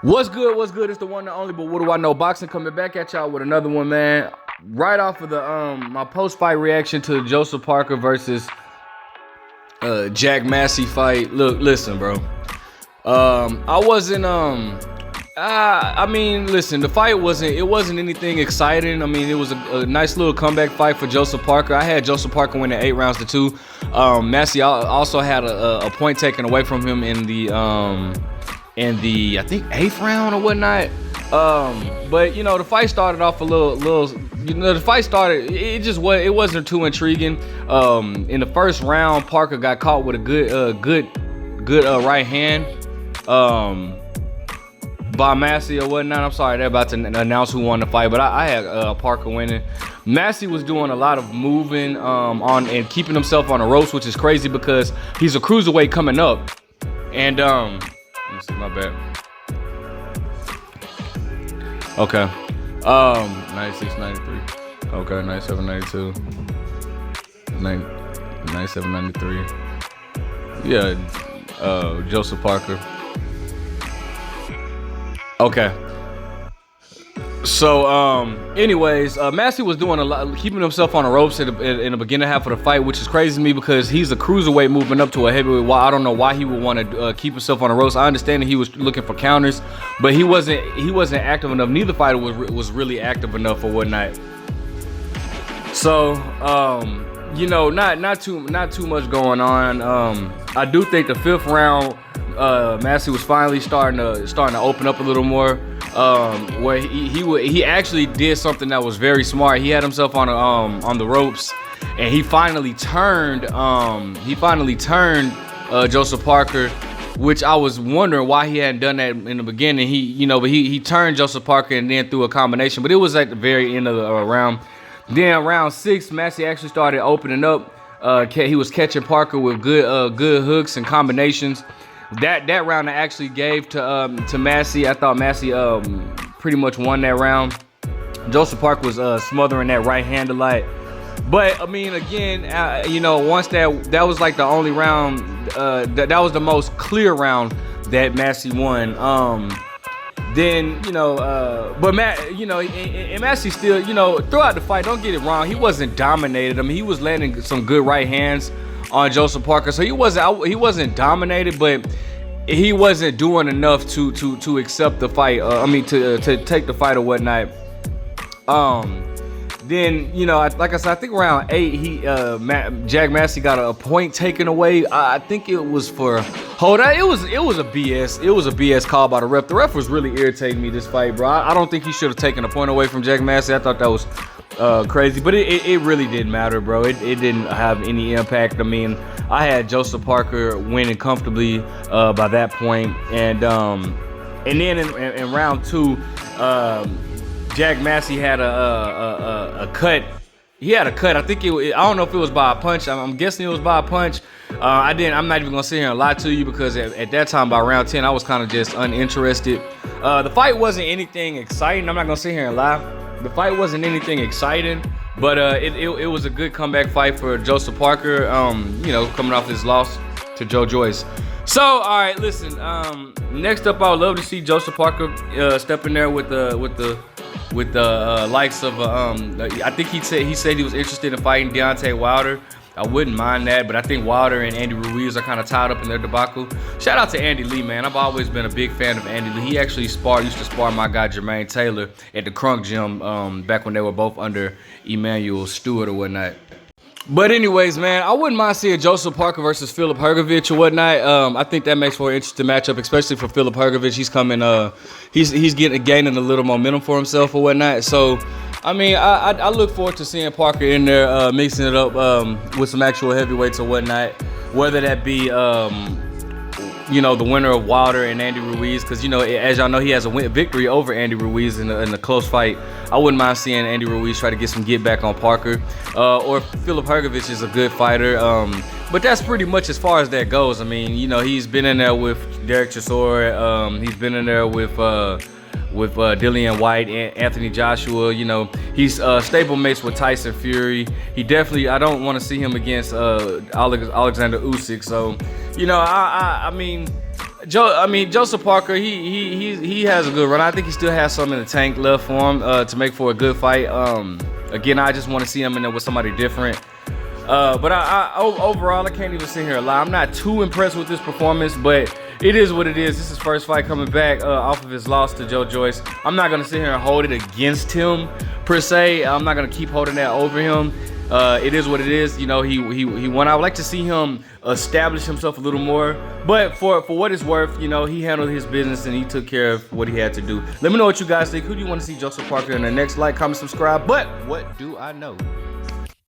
What's good? What's good? It's the one and only, but what do I know? Boxing coming back at y'all with another one, man. Right off of the my post-fight reaction to the Joseph Parker versus Jack Massey fight. Look, listen, bro. I wasn't I mean, listen, the fight wasn't anything exciting. I mean, it was a nice little comeback fight for Joseph Parker. I had Joseph Parker winning 8 rounds to 2. Massey also had a point taken away from him in the I think 8th round or whatnot. But you know, the fight started off a little the fight started, it wasn't too intriguing. In the first round, Parker got caught with a good right hand by Massey or whatnot. I'm sorry, they're about to announce who won the fight, but I had Parker winning. Massey was doing a lot of moving on and keeping himself on the ropes, which is crazy because he's a cruiserweight coming up. And let me see, my bad. Okay. 96, 93. Okay, 97, 92. 97, 93. Yeah, Joseph Parker. Okay. So, anyways, Massey was doing a lot, keeping himself on the ropes in the beginning half of the fight, which is crazy to me because he's a cruiserweight moving up to a heavyweight. I don't know why he would want to keep himself on the ropes. I understand that he was looking for counters, but he wasn't active enough. Neither fighter was really active enough or whatnot. So, you know, not too much going on. I do think the 5th round, Massey was finally starting to open up a little more. Where he actually did something that was very smart. He had himself on the ropes, and he finally turned Joseph Parker, which I was wondering why he hadn't done that in the beginning. He turned Joseph Parker and then threw a combination, but it was at the very end of the round. Then round 6, Massey actually started opening up. He was catching Parker with good hooks and combinations. That round I actually gave to Massey. I thought Massey pretty much won that round. Joseph Parker was smothering that right hand a lot. But I mean, again, you know, once that was like the only round, that was the most clear round that Massey won. Then, you know, but and Massey still, you know, throughout the fight, don't get it wrong, he wasn't dominated. I mean, he was landing some good right hands on Joseph Parker, so he wasn't dominated, but he wasn't doing enough to accept the fight. To take the fight or whatnot. Then, you know, like I said, I think around 8, Jack Massey got a point taken away. I think it was for hold on. It was a BS call by the ref. The ref was really irritating me this fight, bro. I don't think he should have taken a point away from Jack Massey. I thought that was crazy, but it really didn't matter, bro. It didn't have any impact. I mean, I had Joseph Parker winning comfortably by that point, and then in round 2, Jack Massey had a cut. He had a cut. I think I don't know if it was by a punch. I'm guessing it was by a punch. I'm not even gonna sit here and lie to you because at that time, by round 10, I was kind of just uninterested. The fight wasn't anything exciting. I'm not gonna sit here and lie. The fight wasn't anything exciting, but it was a good comeback fight for Joseph Parker. You know, coming off his loss to Joe Joyce. So, all right, listen. Next up, I would love to see Joseph Parker step in there with the likes of I think he said he was interested in fighting Deontay Wilder. I wouldn't mind that, but I think Wilder and Andy Ruiz are kind of tied up in their debacle. Shout out to Andy Lee, man. I've always been a big fan of Andy Lee. He actually used to spar my guy Jermaine Taylor at the Crunk Gym back when they were both under Emmanuel Stewart or whatnot. But anyways, man, I wouldn't mind seeing Joseph Parker versus Filip Hrgović or whatnot. I think that makes for an interesting matchup, especially for Filip Hrgović. He's coming, he's gaining a little momentum for himself or whatnot. So, I mean, I look forward to seeing Parker in there, mixing it up with some actual heavyweights or whatnot. Whether that be, you know, the winner of Wilder and Andy Ruiz, because, you know, as y'all know, he has a victory over Andy Ruiz in a close fight. I wouldn't mind seeing Andy Ruiz try to get some get back on Parker. Or Filip Hrgović is a good fighter. But that's pretty much as far as that goes. I mean, you know, he's been in there with Derek Chisora. He's been in there with Dillian White and Anthony Joshua. You know, he's stablemates with Tyson Fury. He definitely, I don't want to see him against Alexander Usyk. So, you know, I mean, Joseph Parker, he has a good run. I think he still has some in the tank left for him to make for a good fight. Again, I just want to see him in there with somebody different. But overall, I can't even sit here and lie. I'm not too impressed with this performance, but it is what it is. This is his first fight coming back off of his loss to Joe Joyce. I'm not gonna sit here and hold it against him per se. I'm not gonna keep holding that over him. It is what it is. You know, he won. I would like to see him establish himself a little more. But for what it's worth, you know, he handled his business and he took care of what he had to do. Let me know what you guys think. Who do you want to see Joseph Parker in the next? Like, comment, subscribe. But what do I know?